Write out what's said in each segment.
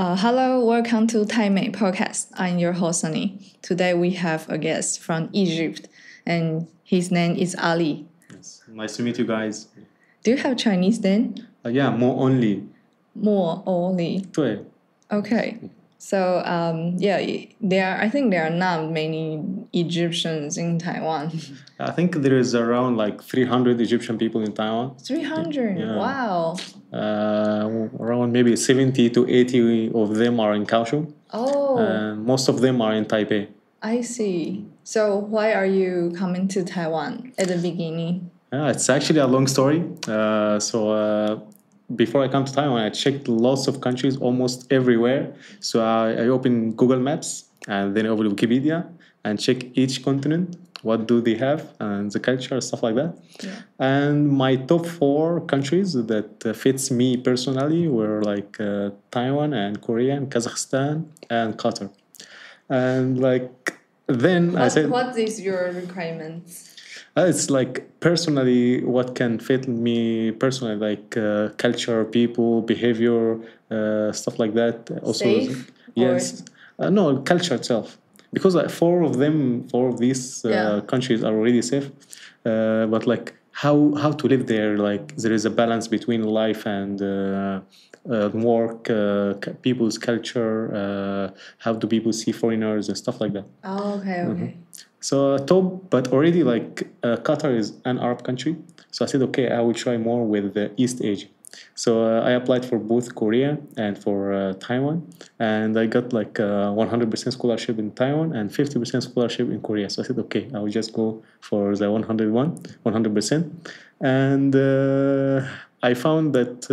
Hello, welcome to Taimei Podcast. I'm your host, Sunny. Today we have a guest from Egypt, and his name is Ali. Yes. Nice to meet you guys. Do you have Chinese then? Yeah, more only. More only. 对. Okay. So, I think there are not many Egyptians in Taiwan. I think there is around like 300 Egyptian people in Taiwan. 300? Yeah. Wow. Around maybe 70 to 80 of them are in Kaohsiung. Oh. And most of them are in Taipei. I see. So, why are you coming to Taiwan at the beginning? It's actually a long story. Before I come to Taiwan, I checked lots of countries almost everywhere. So I opened Google Maps and then over Wikipedia and check each continent. What do they have and the culture, stuff like that. Yeah. And my top 4 countries that fits me personally were like Taiwan and Korea and Kazakhstan and Qatar. And like then I said, what is your requirements? It's like personally what can fit me personally, like culture, people, behavior, stuff like that. Also, safe? Yes. No, culture itself. Because like 4 of these countries are already safe. But like how to live there, like there is a balance between life and work, people's culture, how do people see foreigners and stuff like that. Oh, okay. Mm-hmm. So top, but already like Qatar is an Arab country. So I said, okay, I will try more with East Asia. So I applied for both Korea and for Taiwan. And I got like 100% scholarship in Taiwan and 50% scholarship in Korea. So I said, okay, I will just go for the 100%. And I found that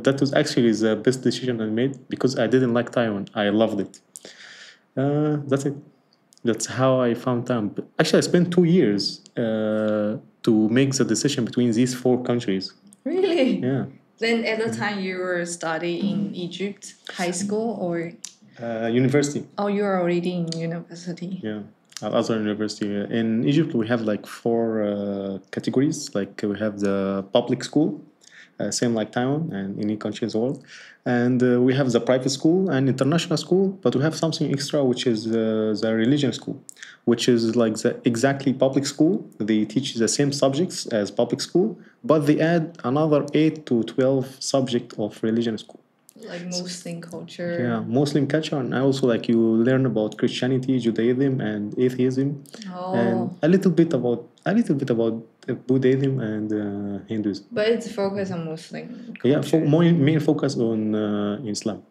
that was actually the best decision I made because I didn't like Taiwan. I loved it. That's it. That's how I found time. Actually, I spent 2 years to make the decision between these 4 countries. Really? Yeah. Then at the time you were studying in Egypt, high school or? University. Oh, you were already in university. Yeah, other university. In Egypt, we have like 4 categories. Like we have the public school, same like Taiwan and any country in the world. And we have the private school and international school, but we have something extra, which is the religion school, which is like the exactly public school. They teach the same subjects as public school, but they add another 8 to 12 subject of religion school. Like Muslim culture. Yeah, Muslim culture, and also like you learn about Christianity, Judaism, and atheism, and a little bit about Buddhism and Hinduism. But it's focused on Muslim culture. Yeah, main focus on Islam.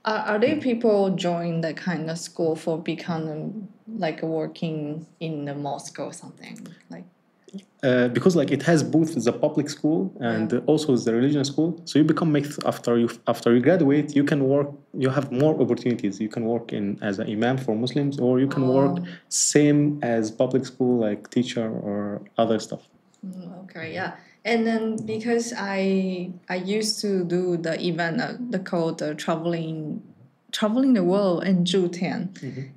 Are there people join that kind of school for becoming like working in the mosque or something like? Because like it has both the public school and also the religion school, so you become mixed after you graduate. You can work. You have more opportunities. You can work in as an imam for Muslims, or you can work same as public school, like teacher or other stuff. Okay, yeah. And then because I used to do the event called traveling the world in Zhutian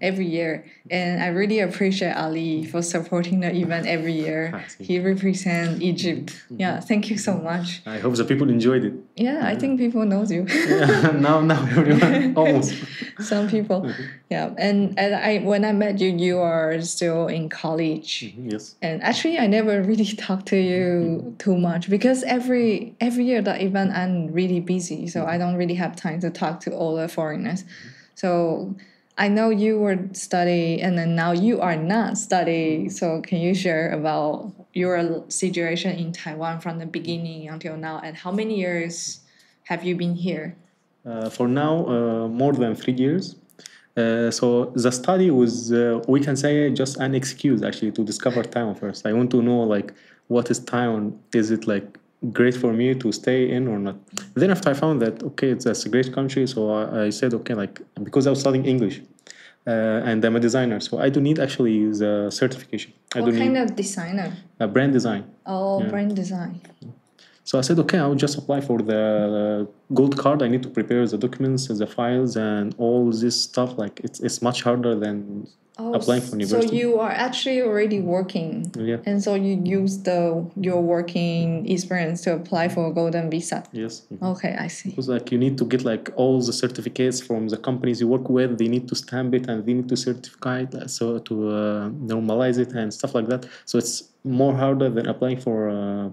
every year, and I really appreciate Ali for supporting the event every year. He represents Egypt. Yeah, thank you so much. I hope the people enjoyed it. Yeah, I think people knows you. now everyone almost. Some people, yeah. And when I met you, you are still in college. Yes. And actually, I never really talked to you too much because every year the event I'm really busy, so I don't really have time to talk to all the foreigners. So I know you were studying, and then now you are not studying. So can you share about your situation in Taiwan from the beginning until now, and how many years have you been here? For now, more than 3 years. So the study was, we can say, just an excuse actually to discover Taiwan first. I want to know like what is Taiwan? Is it like great for me to stay in or not? Then after I found that okay, it's a great country, so I said okay, like because I was studying English and I'm a designer, so I don't need actually the certification. What kind of designer? Brand design. Oh, yeah. Brand design. So I said, okay, I will just apply for the gold card. I need to prepare the documents, the files, and all this stuff. Like it's much harder than applying for So university. you are actually already working, Yeah. and so you use your working experience to apply for a golden visa. Yes. Okay, I see. Because like you need to get like all the certificates from the companies you work with. They need to stamp it and they need to certify it, so to normalize it and stuff like that. So it's more harder than applying for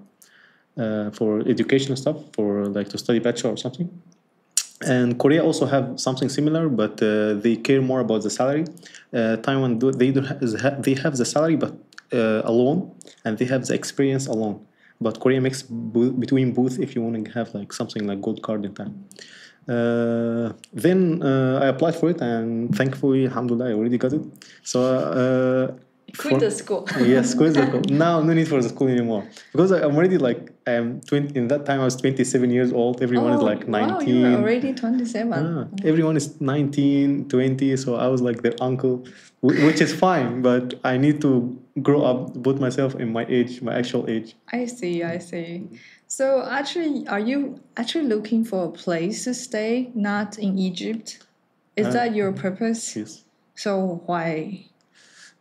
educational stuff, for like to study bachelor or something. And Korea also have something similar, but they care more about the salary. Taiwan they have the salary, but alone, and they have the experience alone. But Korea makes between both if you want to have like something like gold card in time. Then I applied for it, and thankfully, alhamdulillah, I already got it. So Quit the school. yes, quit the school. Now, no need for the school anymore because I'm already like I'm 20. In that time, I was 27 years old. Everyone is like 19. Wow, you were already 27. Everyone is 19, 20. So I was like their uncle, which is fine. But I need to grow up, put myself in my age, my actual age. I see. So actually, are you actually looking for a place to stay, not in Egypt? Is that your purpose? Yes. So why?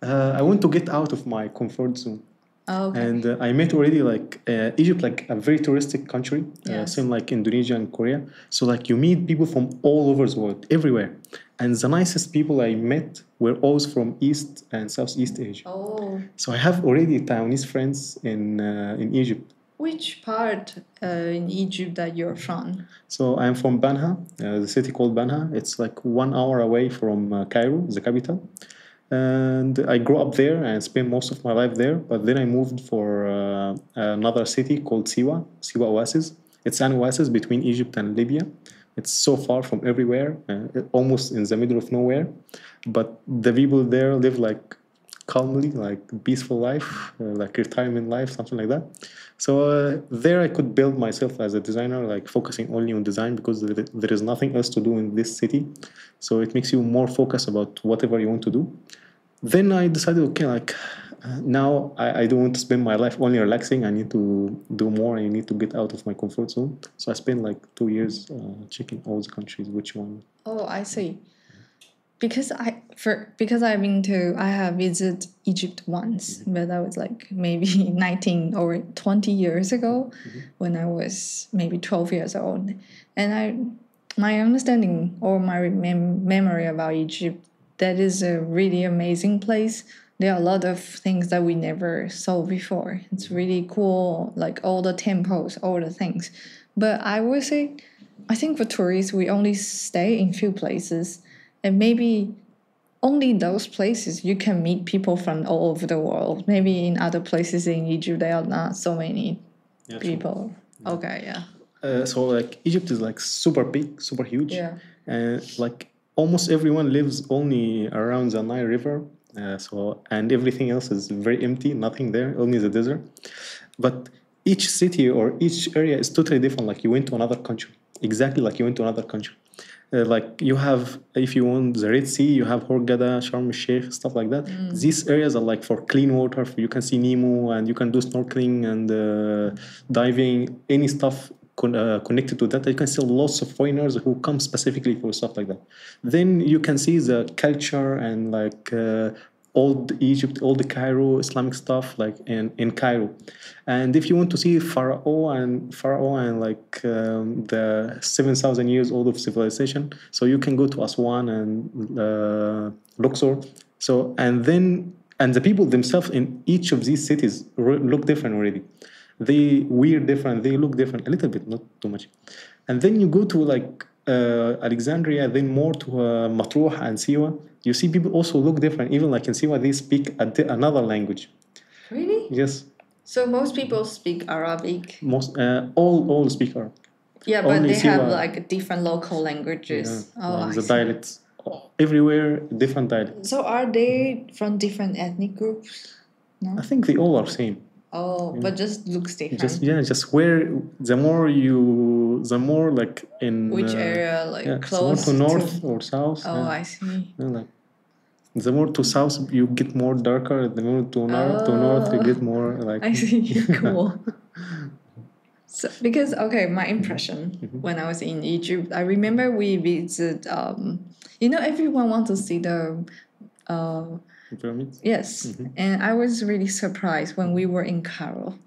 I want to get out of my comfort zone. Okay. And I met already like Egypt, like a very touristic country, Yes. same like Indonesia and Korea. So like you meet people from all over the world, everywhere. And the nicest people I met were always from East and Southeast Asia. Oh, So I have already Taiwanese friends in Egypt. which part in Egypt that you're from? So I'm from Banha, the city called Banha. It's like 1 hour away from Cairo, the capital. And I grew up there and spent most of my life there. But then I moved for another city called Siwa Oasis. It's an oasis between Egypt and Libya. It's so far from everywhere, almost in the middle of nowhere. But the people there live like calmly, like peaceful life, like retirement life, something like that. So there I could build myself as a designer, like focusing only on design because there is nothing else to do in this city. So it makes you more focused about whatever you want to do. Then I decided, okay, like now I don't want to spend my life only relaxing. I need to do more. I need to get out of my comfort zone. So I spent like 2 years checking all the countries, which one. Oh, I see. Because I have visited Egypt once, but that was like maybe 19 or 20 years ago, when I was maybe 12 years old, and my understanding or my memory about Egypt, that is a really amazing place. There are a lot of things that we never saw before. It's really cool, like all the temples, all the things. But I would say, I think for tourists, we only stay in few places. And maybe only those places you can meet people from all over the world. Maybe in other places in Egypt, there are not so many people. Sure. Okay, yeah. So like Egypt is like super big, super huge. Yeah. And like almost everyone lives only around the Nile River. And everything else is very empty, nothing there, only the desert. But each city or each area is totally different. Like you went to another country, exactly like you went to another country. Like you have, if you want the Red Sea, you have Hurghada, Sharm el-Sheikh, stuff like that. These areas are like for clean water. You can see Nemo and you can do snorkeling and diving, any stuff connected to that. You can see lots of foreigners who come specifically for stuff like that. Then you can see the culture and like old Egypt, old Cairo, Islamic stuff like in Cairo. And if you want to see Pharaoh and like the 7,000 years old of civilization, so you can go to Aswan and Luxor. So and the people themselves in each of these cities look different already. They wear different, they look different a little bit, not too much. And then you go to like Alexandria, then more to Matruh and Siwa. You see people also look different. Even like in Siwa, they speak another language. Really? Yes. So most people speak Arabic. Most all speak Arabic. Yeah, but Only they have Siwa, like different local languages. yeah, Oh, like I the see. dialects everywhere, different dialects. So are they from different ethnic groups? No. I think they all are same. Oh, but just looks different. Just where the more like in Which area, like close close to north or south. Oh, I see. Like the more to south you get more darker. The more to north you get more like. I see. Cool. So, because okay, my impression when I was in Egypt, I remember we visited. Everyone wants to see the. Pyramids. Yes, and I was really surprised when we were in Cairo.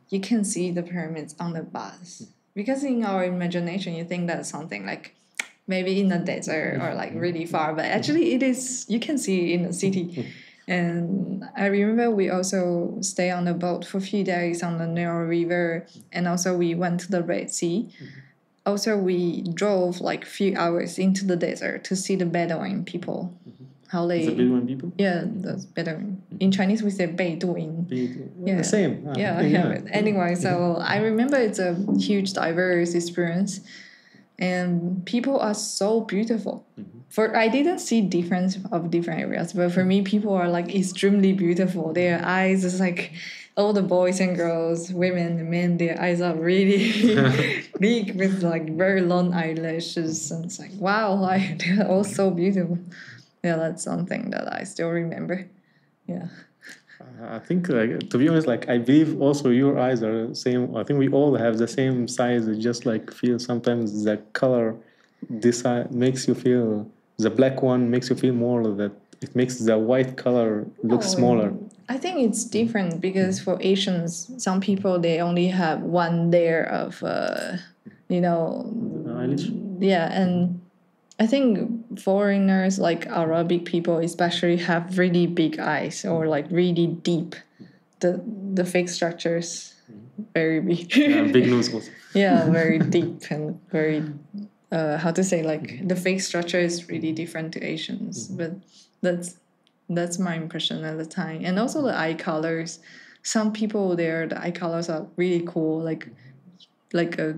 You can see the pyramids on the bus because in our imagination you think that's something like maybe in the desert or like really far, but actually it is. You can see it in the city. And I remember we also stay on the boat for a few days on the Nile River, and also we went to the Red Sea. Also, we drove like a few hours into the desert to see the Bedouin people. How they... The Bedouin people? Yeah, the Bedouin. In Chinese, we say Beiduin. Yeah. The same. Yeah, I have it. Anyway, so I remember it's a huge, diverse experience. And people are so beautiful. I didn't see difference of different areas, but for me, people are like extremely beautiful. Their eyes is like all the boys and girls, women and men. Their eyes are really big with like very long eyelashes, and it's like wow, like they're all so beautiful. Yeah, that's something that I still remember. Yeah. I think, like, to be honest, like I believe also your eyes are the same. I think we all have the same size. It just like feel sometimes the color, this makes you feel, the black one makes you feel more that it makes the white color look smaller. I think it's different because for Asians, some people they only have one layer of, eyelash. Yeah, and I think foreigners like Arabic people especially have really big eyes or like really deep. The fake structures very big. Yeah, big nose also. Yeah, very deep and very how to say, like the fake structure is really different to Asians, but that's my impression at the time. And also the eye colors. Some people there, the eye colors are really cool, like a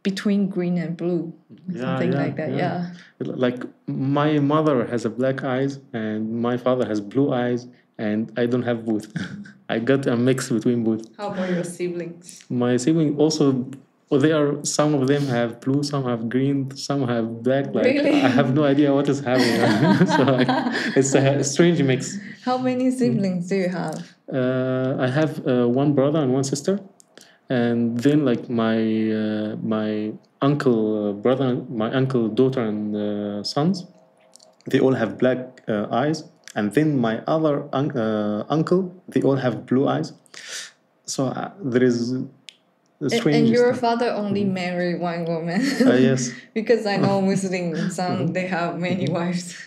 between green and blue, something like that. Yeah. Like my mother has a black eyes and my father has blue eyes, and I don't have both. I got a mix between both. How about your siblings? My siblings also, some of them have blue, some have green, some have black. Like Really? I have no idea what is happening. So like, it's a strange mix. How many siblings do you have? I have one brother and one sister. And then, like my uncle brother, my uncle daughter and sons, they all have black eyes. And then my other uncle, they all have blue eyes. So there is a strange. And your father only married one woman. Yes. Because I know Muslim some they have many wives.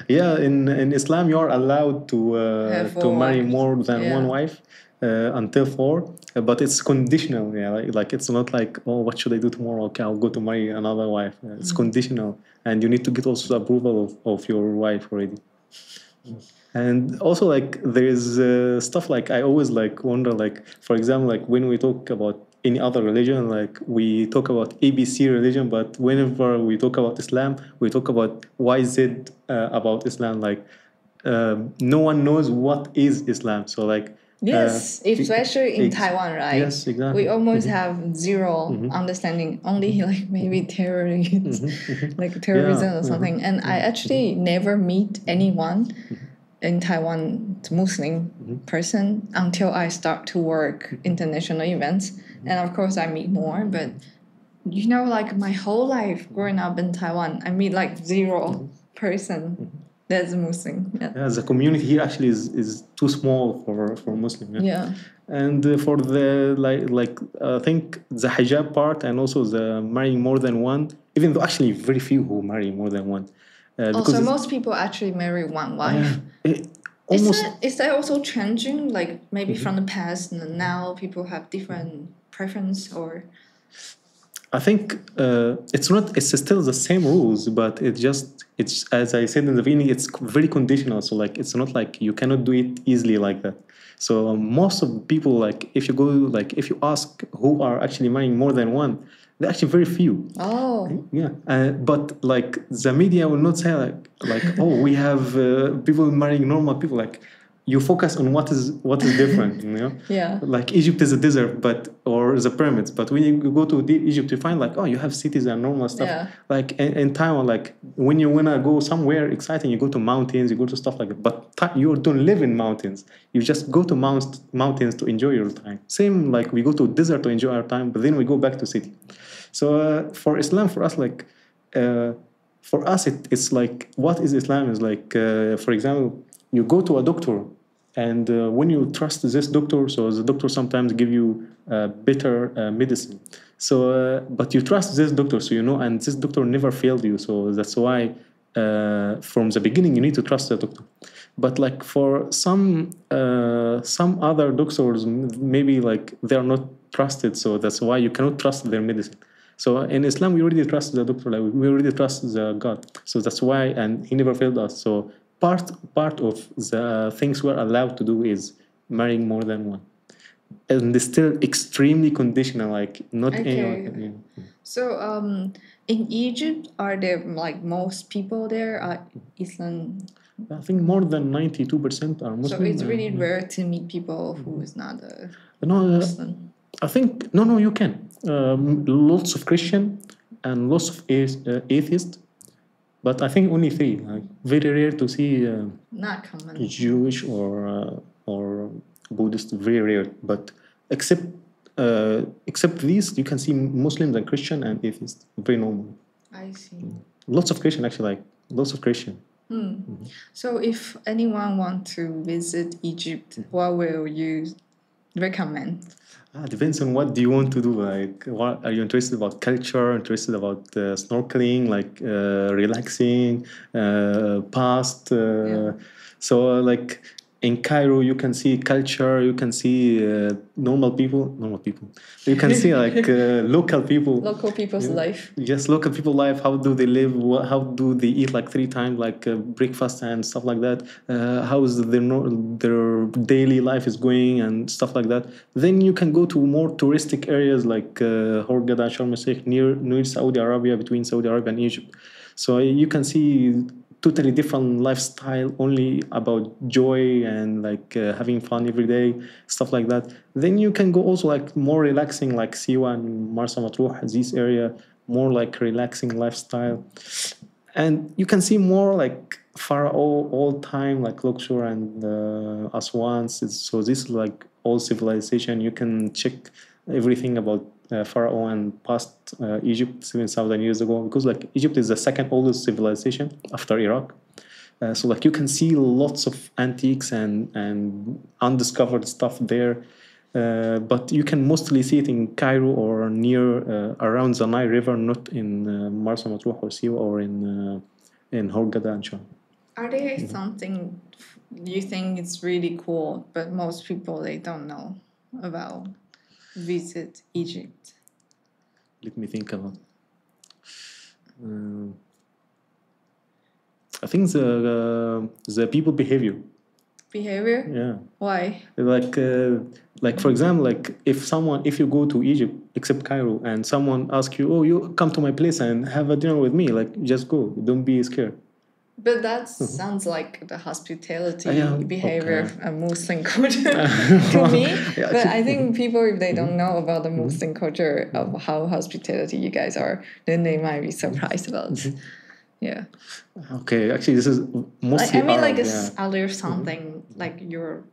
Yeah, in Islam you are allowed to marry more than one wife. Until 4, but it's conditional. Yeah, like it's not like, oh, what should I do tomorrow? Okay, I'll go to marry another wife. It's conditional, and you need to get also the approval of your wife already. And also, like, there is stuff like I always like wonder, like, for example, like when we talk about any other religion, like we talk about ABC religion, but whenever we talk about Islam, we talk about YZ about Islam. Like no one knows what is Islam. So like. Yes, especially in Taiwan, right? Yes, exactly. We almost have zero understanding, only like maybe terrorism, like terrorism or something. And I actually never meet anyone in Taiwan, Muslim person, until I start to work international events. And of course, I meet more, but like my whole life growing up in Taiwan, I meet like zero person. That's Muslim. Yeah. Yeah, the community here actually is too small for Muslim. Yeah. And for the like I think the hijab part and also the marrying more than one, even though actually very few who marry more than one. So most people actually marry one wife. Is that also changing? Like maybe from the past and now people have different preference or. I think it's still the same rules, but it's as I said in the beginning, it's very conditional. So like it's not like you cannot do it easily like that. So most of the people, like if you ask who are actually marrying more than one, they're actually very few. Oh. Yeah. But like the media will not say like oh, we have people marrying normal people. Like you focus on what is different, you know. Yeah. Like Egypt is a desert, or the pyramids. But when you go to Egypt, you find like, oh, you have cities and normal stuff. Yeah. Like in Taiwan, like when you wanna go somewhere exciting, you go to mountains, you go to stuff like that. But you don't live in mountains. You just go to mountains to enjoy your time. Same like we go to desert to enjoy our time, but then we go back to city. So for Islam, for us, like for us, it's like, what is Islam? Is like, for example, you go to a doctor, and when you trust this doctor, so the doctor sometimes give you better medicine. So, but you trust this doctor, so you know, and this doctor never failed you. So that's why from the beginning you need to trust the doctor. But like for some other doctors, maybe like they are not trusted, so that's why you cannot trust their medicine. So in Islam, we already trust the doctor, like we already trust the God. So that's why, and he never failed us. So part of the things we're allowed to do is marrying more than one, and it's still extremely conditional, like not anyone. Yeah. So in Egypt, are there like most people there are Islam? I think more than 92% are Muslim. So it's really rare to meet people who is not a No, Muslim. I think no, you can. Lots of Christian and lots of atheist, but I think only three. Like very rare to see Not common. Jewish or Buddhist. Very rare. But except these, you can see Muslims and Christian and atheist. Very normal. I see. Lots of Christian, actually, like lots of Christian. So if anyone want to visit Egypt, what will you recommend? Depends on what do you want to do. Like, what are you interested about? Culture, interested about snorkeling, like relaxing, past. So, like in Cairo, you can see culture. You can see normal people. You can see like local people. Local people's life. Yes, local people life. How do they live? How do they eat? Like 3 times, like breakfast and stuff like that. How is their daily life is going and stuff like that. Then you can go to more touristic areas like Hurghada, Sharm el-Sheikh, near Saudi Arabia, between Saudi Arabia and Egypt. So you can see totally different lifestyle, only about joy and like having fun every day, stuff like that. Then you can go also like more relaxing, like Siwa and Marsa Matruh, this area, more like relaxing lifestyle. And you can see more like Pharaoh, old time, like Luxor and Aswan. So this is like old civilization. You can check everything about Pharaoh and past Egypt 7,000 years ago, because like Egypt is the second oldest civilization after Iraq. So like you can see lots of antiques and undiscovered stuff there. But you can mostly see it in Cairo or near around the Nile River, not in Marsa Matruh or Siwa or in Hurghada and Sharm. Are there something you think it's really cool, but most people they don't know about visit Egypt? Let me think about. I think the people behavior. Behavior? Yeah. Why? Like for example, like if you go to Egypt, except Cairo, and someone asks you, oh, you come to my place and have a dinner with me, like just go, don't be scared. But that sounds like the hospitality behavior of a Muslim culture to me. But I think people, if they don't know about the Muslim culture of how hospitality you guys are, then they might be surprised about it. Yeah. Okay, actually, this is mostly Arab, are there something like your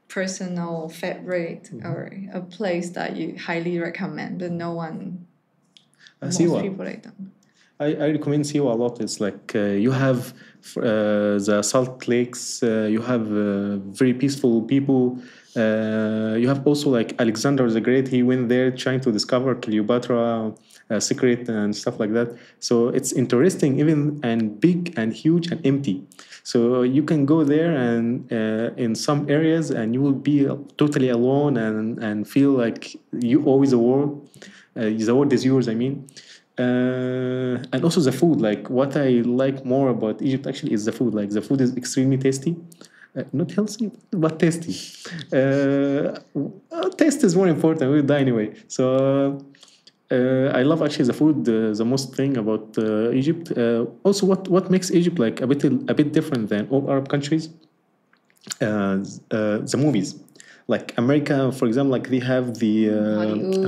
personal favorite or a place that you highly recommend that most people they don't? I recommend Siwa a lot. It's like you have the salt lakes, you have very peaceful people. You have also like Alexander the Great. He went there trying to discover Cleopatra secret and stuff like that. So it's interesting, even and big and huge and empty. So you can go there and in some areas and you will be totally alone and feel like you owe the world. The world is yours, I mean. And also the food, like what I like more about Egypt actually is the food. Like the food is extremely tasty, not healthy but tasty. Taste is more important. We'll die anyway. So I love actually the food. The most thing about Egypt. Also, what makes Egypt like a bit different than all Arab countries the movies. Like America, for example, like they have the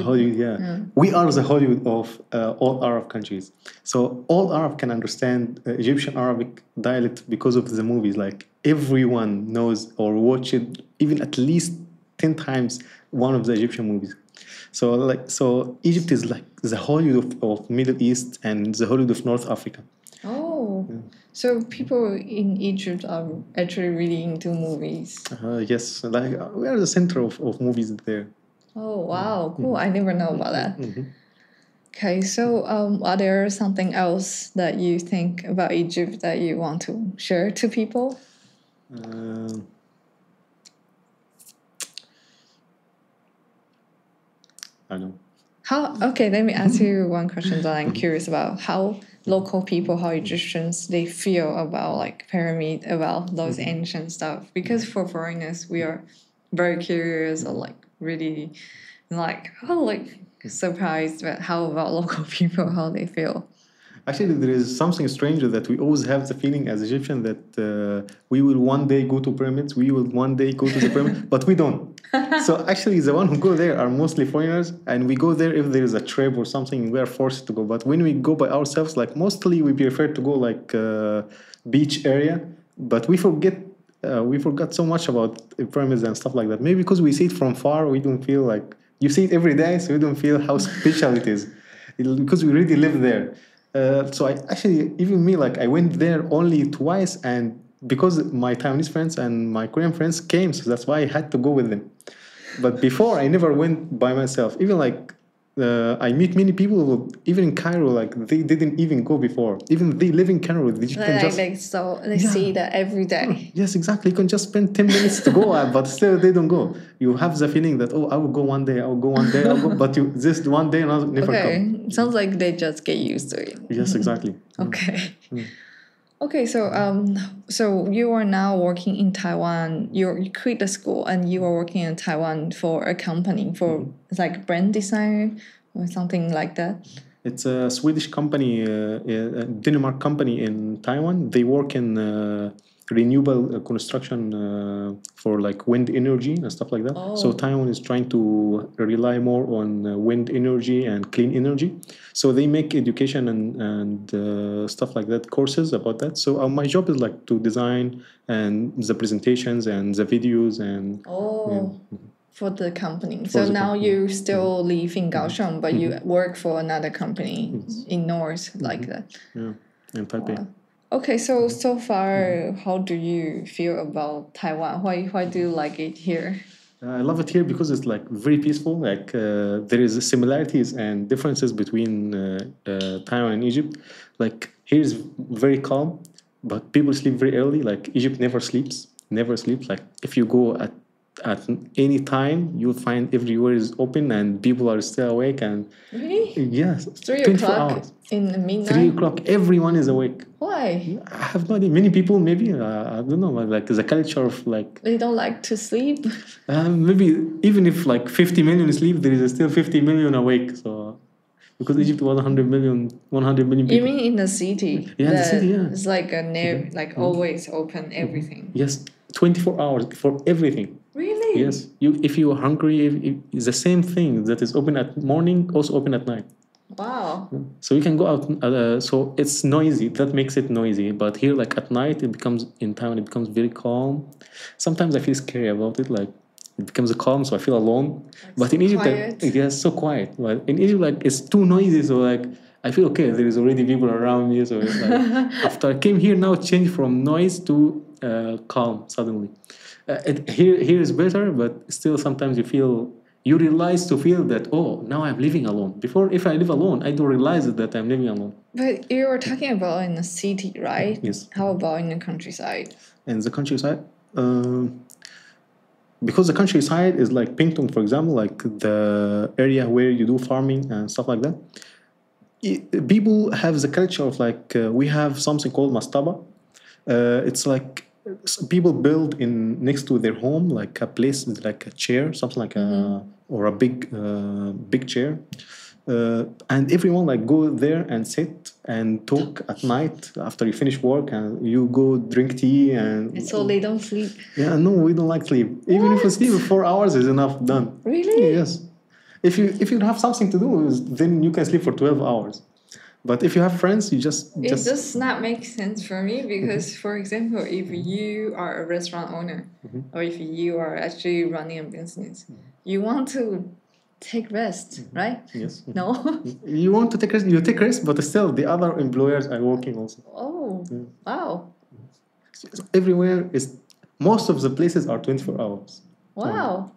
Hollywood. Yeah. We are the Hollywood of all Arab countries. So all Arab can understand Egyptian Arabic dialect because of the movies. Like everyone knows or watched even at least 10 times one of the Egyptian movies. So Egypt is like the Hollywood of Middle East and the Hollywood of North Africa. Oh, so people in Egypt are actually really into movies. Yes, like we are the center of movies there. Oh, wow, cool. I never know about that. Okay, so are there something else that you think about Egypt that you want to share to people? I know. Okay, let me ask you one question that I'm curious about. How local people, how Egyptians, they feel about like pyramid, about those ancient stuff. Because for foreigners, we are very curious or like really like surprised. But how about local people, how they feel? Actually, there is something strange that we always have the feeling as Egyptians that we will one day go to pyramids, we will one day go to the pyramid, but we don't. So actually, the one who go there are mostly foreigners, and we go there if there is a trip or something, we are forced to go. But when we go by ourselves, like mostly we prefer to go like beach area, but we forgot so much about pyramids and stuff like that. Maybe because we see it from far, we don't feel like you see it every day, so we don't feel how special it is, because we really live there. So I actually, even me, like I went there only twice, and because my Taiwanese friends and my Korean friends came, so that's why I had to go with them. But before, I never went by myself. Even like I meet many people who, even in Cairo, like they didn't even go before. Even they live in Cairo, they can just they see that every day. Yes, exactly. You can just spend 10 minutes to go, but still they don't go. You have the feeling that, oh, I will go one day, I will go one day, I'll go, but you this one day and never come. It sounds like they just get used to it. Yes, exactly. Okay. Okay, so you are now working in Taiwan. You quit the school and you are working in Taiwan for a company for like brand design or something like that. It's a Swedish company, a Denmark company in Taiwan. They work in renewable construction for like wind energy and stuff like that. Oh. So Taiwan is trying to rely more on wind energy and clean energy. So they make education and stuff like that, courses about that. So my job is like to design and the presentations and the videos and for the company. So now you still live in Kaohsiung, but you work for another company in North like that. Yeah, in Taipei. Okay, so far, how do you feel about Taiwan? Why do you like it here? I love it here because it's like very peaceful. Like there is similarities and differences between Taiwan and Egypt. Like here is very calm, but people sleep very early. Like Egypt never sleeps. Like if you go at any time, you'll find everywhere is open and people are still awake. And really? Yes, 3 o'clock in the midnight. 3 o'clock, everyone is awake. Why? I have no idea. Many people, maybe I don't know. Like the culture of like they don't like to sleep. Maybe even if like 50 million sleep, there is still 50 million awake. So because Egypt was 100 million people. You mean in the city? Yeah, the city. Yeah, it's like always open everything. Yes, 24 hours for everything. Really? Yes. If you are hungry, if it's the same thing that is open at morning, also open at night. Wow. So you can go out. So it's noisy. That makes it noisy. But here, like at night, in Taiwan, it becomes very calm. Sometimes I feel scary about it. Like it becomes calm, so I feel alone. But in Egypt, it's so quiet. But in Egypt, like it's too noisy. So like I feel okay. There is already people around me. So it's like after I came here, now it changed from noise to calm suddenly. Here is better, but still sometimes you realize to feel that, oh, now I'm living alone. Before, if I live alone, I don't realize that I'm living alone. But you were talking about in the city, right? Yes. How about in the countryside? In the countryside, because the countryside is like Pingtung, for example, like the area where you do farming and stuff like that. People have the culture of like, we have something called mastaba. It's like people build in next to their home like a place like a chair, something like or a big chair, and everyone like go there and sit and talk at night after you finish work, and you go drink tea and. So they don't sleep. Yeah, no, we don't like sleep. Even if we sleep 4 hours is enough. Done. Really? Yes. If you have something to do, then you can sleep for 12 hours. But if you have friends, you just. It does not make sense for me because, for example, if you are a restaurant owner or if you are actually running a business, you want to take rest, right? Yes. No? You want to take rest, you take rest, but still the other employers are working also. Oh, wow. Everywhere most of the places are 24 hours. Wow.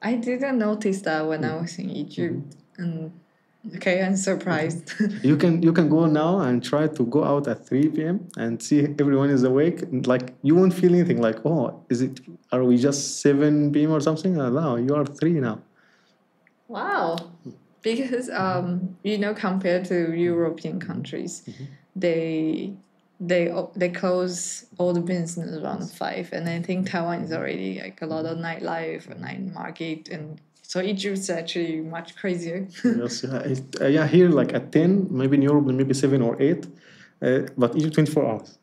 I didn't notice that when I was in Egypt. And okay, I'm surprised. You can go now and try to go out at 3 p.m. and see everyone is awake. Like you won't feel anything. Like, oh, are we just 7 p.m. or something? No, you are 3 now. Wow. Because compared to European countries, they close all the business around 5, and I think Taiwan is already like a lot of nightlife and night market, and so Egypt's actually much crazier. Yes, yeah, here like at 10, maybe in Europe maybe 7 or 8, but Egypt 24 hours.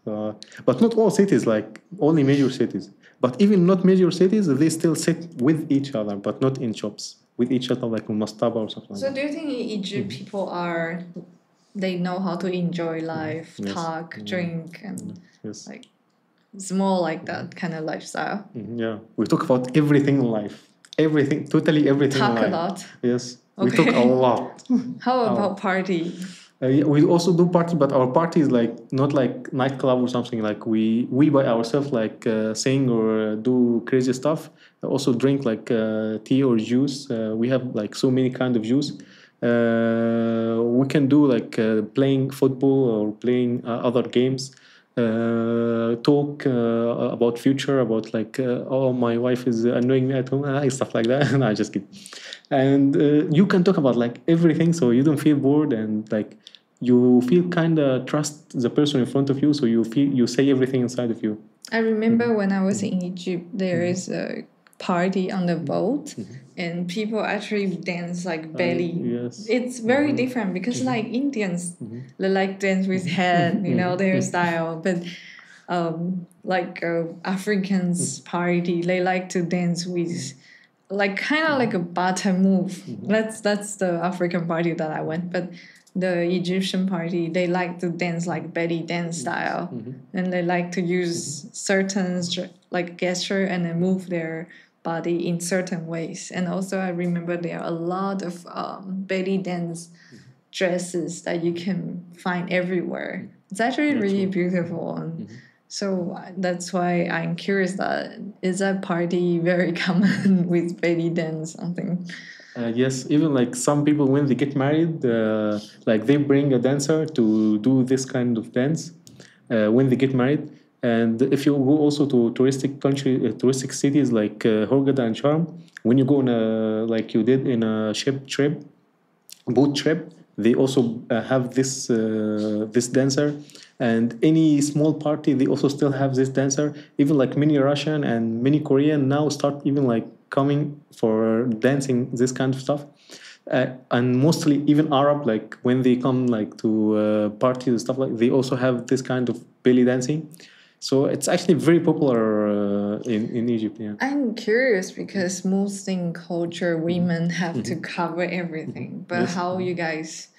But not all cities, like only major cities. But even not major cities, they still sit with each other, but not in shops with each other, like in Mastaba or something. So do you think in Egypt people they know how to enjoy life, talk, drink, and like it's more like that kind of lifestyle? Yeah, we talk about everything in life. Everything, totally everything. Talk in life. A lot. Yes, okay. We talk a lot. How about party? We also do party, but our party is like not like nightclub or something. Like we by ourselves, like sing or do crazy stuff. Also drink like tea or juice. We have like so many kind of juice. We can do like playing football or playing other games. Talk about future, about like oh, my wife is annoying me at home, stuff like that. And I just kidding. And you can talk about like everything, so you don't feel bored, and like you feel kind of trust the person in front of you, so you say everything inside of you. I remember when I was in Egypt, there is a party on the boat, and people actually dance like belly. Yes. It's very different because like Indians, they like dance with head, their style, but like Africans party, they like to dance with like kind of like a bottom move. That's the African party that I went, but the Egyptian party, they like to dance like belly dance style, and they like to use certain like gesture and then move their body in certain ways. And also I remember there are a lot of belly dance dresses that you can find everywhere. It's actually really beautiful, and so that's why I'm curious that is that party very common with belly dance something? Yes, even like some people when they get married, like they bring a dancer to do this kind of dance when they get married. And if you go also to touristic cities like Hurghada and Sharm, when you go on like you did in a boat trip, they also have this dancer. And any small party, they also still have this dancer. Even like many Russian and many Korean now start even like coming for dancing this kind of stuff. And mostly even Arab, like when they come like to parties and stuff, like they also have this kind of belly dancing. So it's actually very popular in Egypt. Yeah. I'm curious because Muslim culture, women have to cover everything. But how you guys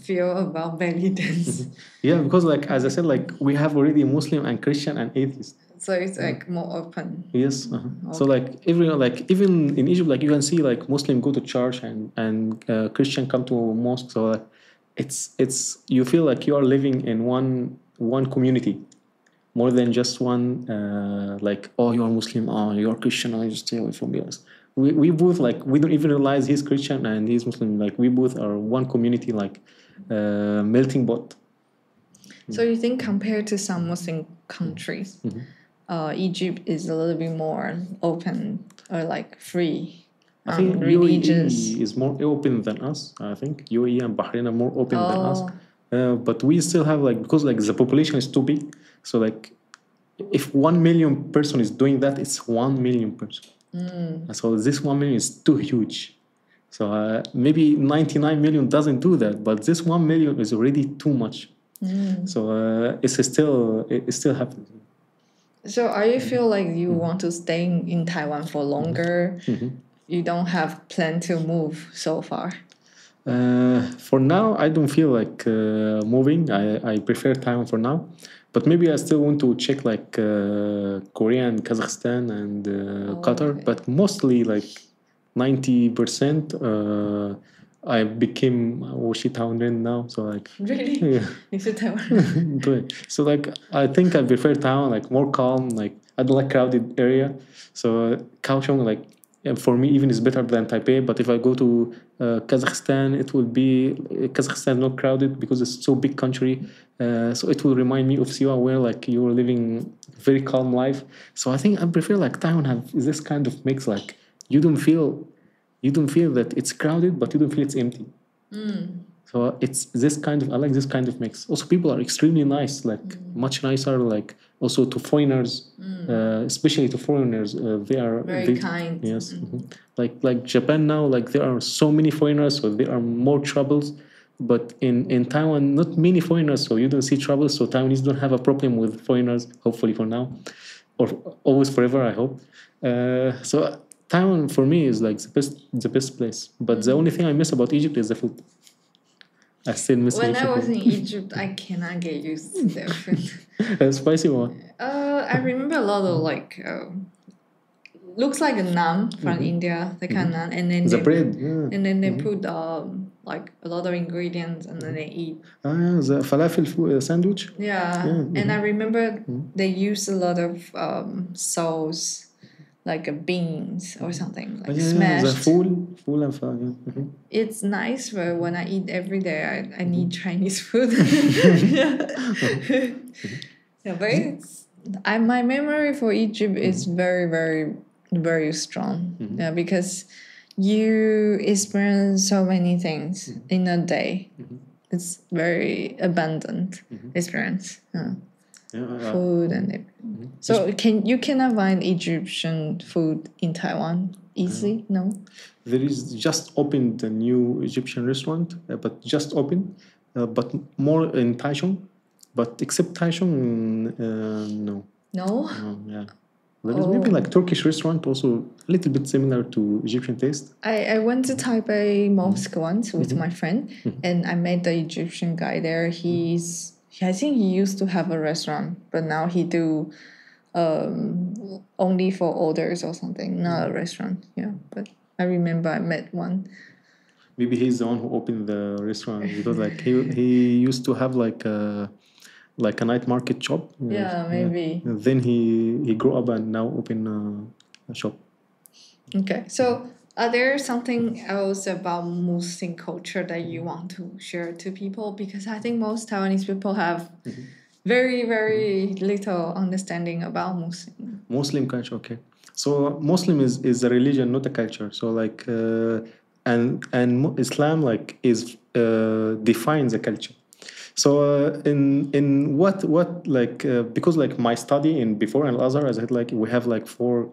feel about belly dance? Yeah, because like as I said, like we have already Muslim and Christian and atheist. So it's like more open. Yes. Okay. So like even in Egypt, like you can see like Muslim go to church and Christian come to mosque. So like, it's you feel like you are living in one community, more than just one like, oh, you're Muslim, oh, you're Christian, oh, you stay away from yours. We both like, we don't even realize he's Christian and he's Muslim. Like we both are one community, like melting pot. So you think compared to some Muslim countries, Egypt is a little bit more open or like free? I think religious. UAE is more open than us. I think UAE and Bahrain are more open than us. But we still have like, because like the population is too big. So like if 1 million person is doing that, it's 1 million person. So this 1 million is too huge. So maybe 99 million doesn't do that, but this 1 million is already too much. So it's still happening. So are you feel like you want to stay in Taiwan for longer? You don't have plan to move so far? For now, I don't feel like moving. I prefer Taiwan for now. But maybe I still want to check like Korea and Kazakhstan and Qatar. Okay. But mostly like 90% I became Taiwan now. So like Really? yeah. Is it Taiwan? So like I think I prefer Taiwan, like more calm. Like I don't like crowded area. So Kaohsiung, like for me even is better than Taipei. But if I go to Kazakhstan, it will be Kazakhstan not crowded because it's so big country. So it will remind me of Siwa, where like you're living very calm life. So I think I prefer like Taiwan have this kind of mix. Like you don't feel that it's crowded, but you don't feel it's empty. So it's this kind of I like this kind of mix. Also, people are extremely nice, like much nicer. Like also to foreigners, especially to foreigners, they are Very kind. Yes, like Japan now, like there are so many foreigners, so there are more troubles. But in Taiwan, not many foreigners, so you don't see troubles. So Taiwanese don't have a problem with foreigners, hopefully for now, or always forever, I hope. So Taiwan for me is like the best place. But the only thing I miss about Egypt is the food. I still miss When I Egypt. was in Egypt, I cannot get used to their food. Spicy one. I remember a lot of like looks like a naan from India, the kind of naan, and then The they, bread. Yeah. and then they put like a lot of ingredients, and then they eat. The falafel sandwich. Yeah, and I remember they use a lot of sauce, like beans or something, like The smashed. full and fa. Yeah. It's nice, but when I eat every day, I need Chinese food. Yeah, but my memory for Egypt is very, very, very strong. Yeah, because you experience so many things in a day. It's very abundant experience. Yeah. Food and everything. So you cannot find Egyptian food in Taiwan easily? No. There is just opened a new Egyptian restaurant, but just opened, but more in Taichung. But except Taichung, no. No. Yeah. There is maybe like Turkish restaurant also a little bit similar to Egyptian taste. I went to Taipei Mosque once with my friend, and I met the Egyptian guy there. I think he used to have a restaurant, but now he do only for orders or something, not a restaurant. Yeah, but I remember I met one. Maybe he's the one who opened the restaurant because like he used to have like a night market shop. Yeah, maybe. And then he grew up and now open a shop. Okay, so are there something else about Muslim culture that you want to share to people? Because I think most Taiwanese people have very, very little understanding about Muslim culture, okay. So Muslim is a religion, not a culture. So like and Islam like is defines a culture. So in what like because like my study in before in Al Azhar, as I said, like we have like four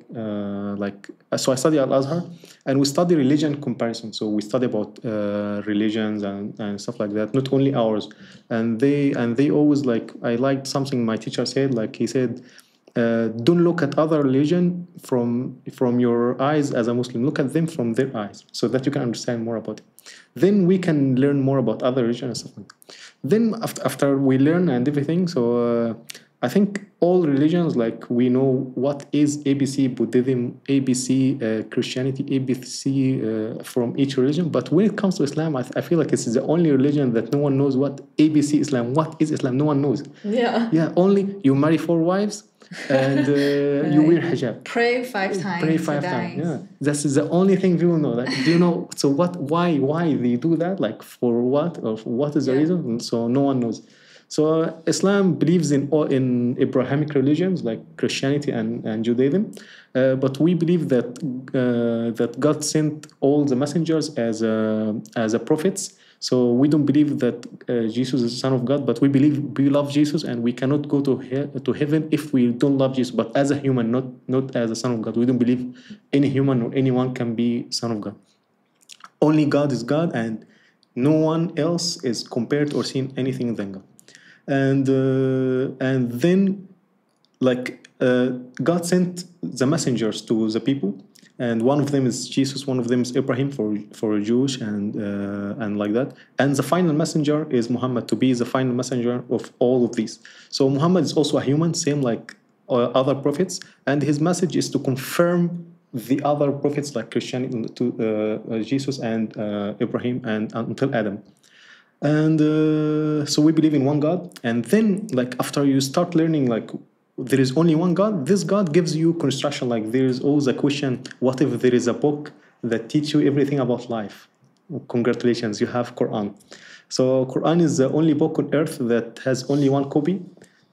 so I study Al Azhar and we study religion comparison. So we study about religions and stuff like that, not only ours. And they always like I liked something my teacher said. Like he said, don't look at other religion from your eyes as a Muslim. Look at them from their eyes, so that you can understand more about it. Then we can learn more about other religions and stuff like that. Then after we learn and everything, so I think all religions, like we know what is ABC Buddhism, ABC Christianity, ABC from each religion. But when it comes to Islam, I feel like it's the only religion that no one knows what ABC Islam, what is Islam, no one knows. Yeah. Yeah, only you marry 4 wives and you wear hijab. Pray 5 times. Pray 5 times. Yeah, that's the only thing people know. Like, do you know? So what? Why they do that? Like for what? Or what is the reason? So no one knows. So Islam believes in Abrahamic religions like Christianity and Judaism, but we believe that God sent all the messengers as prophets. So we don't believe that Jesus is the Son of God, but we believe we love Jesus and we cannot go to heaven if we don't love Jesus. But as a human, not as a Son of God. We don't believe any human or anyone can be Son of God. Only God is God, and no one else is compared or seen anything than God. And then God sent the messengers to the people, and one of them is Jesus, one of them is Ibrahim for Jewish, and like that. And the final messenger is Muhammad, to be the final messenger of all of these. So Muhammad is also a human, same like other prophets, and his message is to confirm the other prophets like Christianity, to Jesus and Ibrahim and until Adam. And so we believe in one God. And then like after you start learning like there is only one God, this God gives you construction. Like there is always a question, what if there is a book that teach you everything about life? Congratulations, you have Quran. So Quran is the only book on earth that has only one copy,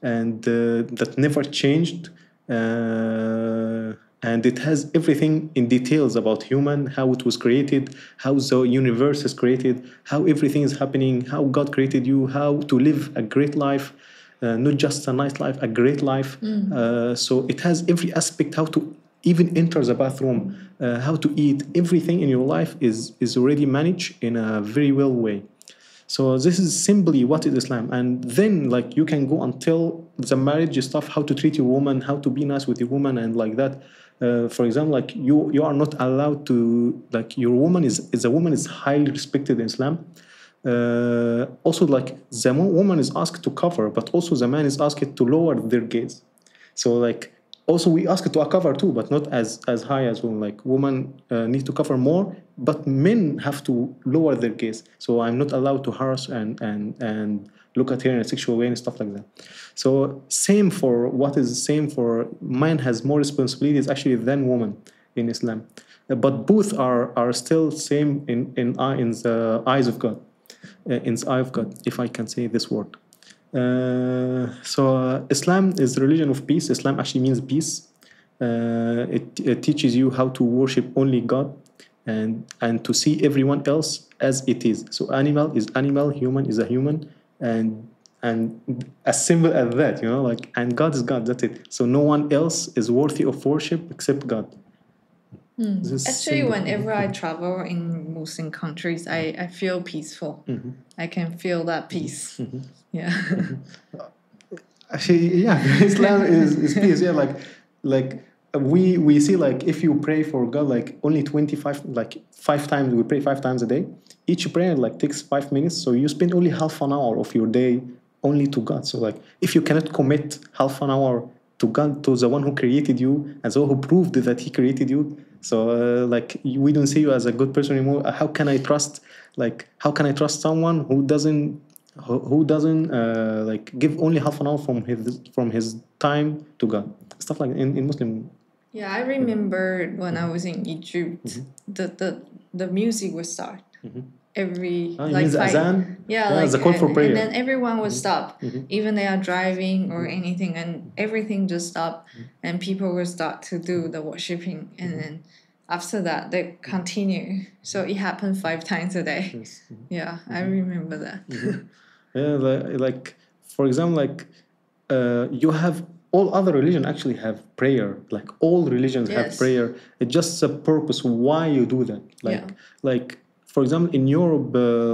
and that never changed. And it has everything in details about human, how it was created, how the universe is created, how everything is happening, how God created you, how to live a great life, not just a nice life, a great life. So it has every aspect, how to even enter the bathroom, how to eat. Everything in your life is already managed in a very well way. So this is simply what is Islam. And then like you can go until the marriage stuff, how to treat your woman, how to be nice with your woman, and like that. For example, like you are not allowed to, like your woman is a woman is highly respected in Islam. Also like the woman is asked to cover, but also the man is asked to lower their gaze. So like also we ask to cover too, but not as high as women. Like women need to cover more, but men have to lower their gaze. So I'm not allowed to harass and look at her in a sexual way and stuff like that. So same for man has more responsibilities actually than woman in Islam, but both are still same in the eyes of God, in the eye of God, if I can say this word. So Islam is the religion of peace. Islam actually means peace. It teaches you how to worship only God, and to see everyone else as it is. So animal is animal, human is a human, and as simple as that, like, and God is God. That's it. So no one else is worthy of worship except God. Actually, whenever I travel in Muslim countries, I feel peaceful. I can feel that peace. Yeah. Actually, yeah, Islam is peace. Yeah, like we see, like if you pray for God like only 25, like 5 times, we pray 5 times a day. Each prayer like takes 5 minutes, so you spend only half an hour of your day only to God. So like if you cannot commit half an hour to God, to the one who created you and the one who proved that he created you, so like we don't see you as a good person anymore. How can I trust someone who doesn't like give only half an hour from his time to God? Stuff like in Muslim. Yeah, I remember when I was in Egypt, the music would start every like means azan? like the call for prayer, and then everyone would stop, even they are driving or anything, and everything just stopped, and people would start to do the worshiping, and then after that they continue. So it happened 5 times a day. Yes. Yeah, I remember that. Yeah, like for example, like you have all other religions actually have prayer. Like all religions have prayer. It's just the purpose why you do that. Like for example, in Europe,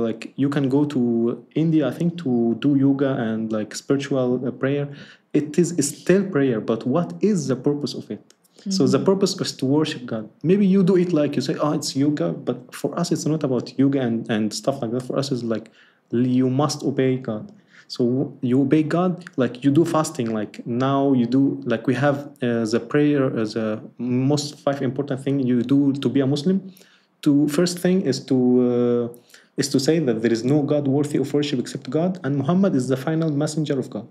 like you can go to India, I think, to do yoga and like spiritual prayer. It is still prayer, but what is the purpose of it? So the purpose is to worship God. Maybe you do it like you say, oh, it's yoga, but for us, it's not about yoga and stuff like that. For us, it's like you must obey God. So you obey God, like you do fasting. Like now you do, like we have the prayer as a most 5 important thing you do to be a Muslim. First thing is to say that there is no God worthy of worship except God, and Muhammad is the final messenger of God.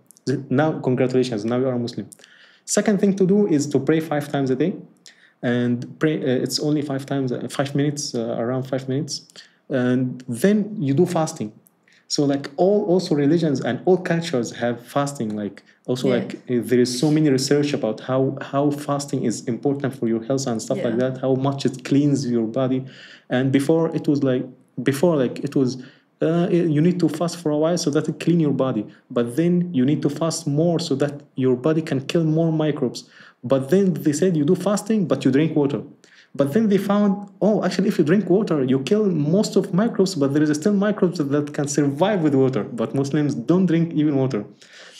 Now, congratulations, now you are a Muslim. Second thing to do is to pray 5 times a day, and pray. It's only 5 times, 5 minutes, around 5 minutes, and then you do fasting. So like all also religions and all cultures have fasting. Like also like there is so many research about how fasting is important for your health and stuff like that. How much it cleans your body, and before it was you need to fast for a while so that it clean your body. But then you need to fast more so that your body can kill more microbes. But then they said you do fasting, but you drink water. But then they found, oh, actually, if you drink water, you kill most of microbes, but there is still microbes that can survive with water. But Muslims don't drink even water.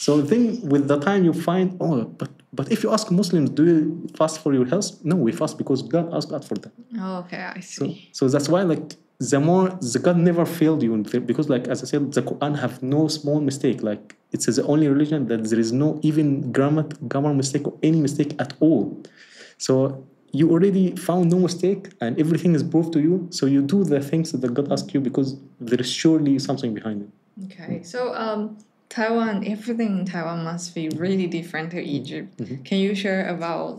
So then, with the time, you find, oh, but if you ask Muslims, do you fast for your health? No, we fast because God asked God for that. Oh, okay, I see. So that's why, like, the God never failed you, because, like, as I said, the Quran have no small mistake. Like, it's the only religion that there is no even grammar mistake or any mistake at all. So you already found no mistake, and everything is proved to you. So you do the things that God asked you because there is surely something behind it. Okay, so Taiwan, everything in Taiwan must be really different to Egypt. Can you share about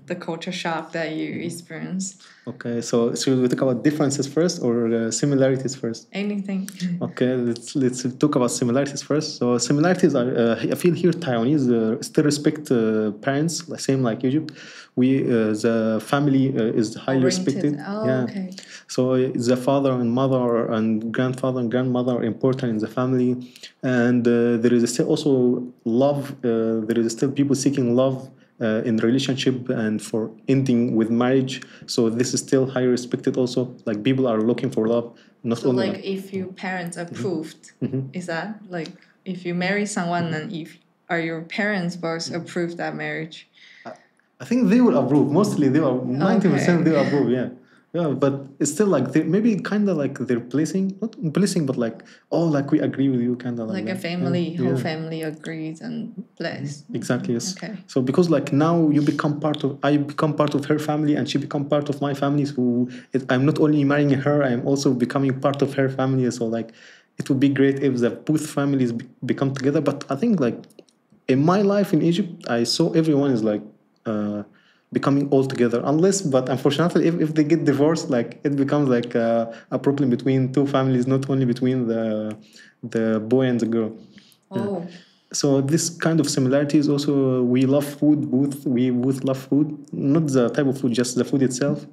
the culture shock that you experienced? Okay, so should we talk about differences first or similarities first? Anything. Okay, let's talk about similarities first. So similarities are, I feel here Taiwanese still respect parents, same like Egypt. The family is highly respected. Oh, okay. So the father and mother and grandfather and grandmother are important in the family, and there is still also love. There is still people seeking love in relationship and for ending with marriage. So this is still highly respected also. Like, people are looking for love, not So only like if your parents approved, is that like if you marry someone and if are your parents both approve that marriage? I think they will approve. Mostly they will, 90% Okay. they will approve, yeah. Yeah, but it's still like maybe kind of like they're blessing, not blessing, but like, oh, like we agree with you, kind of like Like a that. family, Yeah. whole Yeah. family agrees and bless. Exactly, yes. Okay. So because like now I become part of her family and she become part of my family. So I'm not only marrying her, I'm also becoming part of her family. So like, it would be great if the both families become together. But I think like in my life in Egypt, I saw everyone is like becoming all together. But unfortunately, if they get divorced, like it becomes like a problem between two families, not only between the boy and the girl. Oh. So this kind of similarity is also, we love food. We both love food, not the type of food, just the food itself.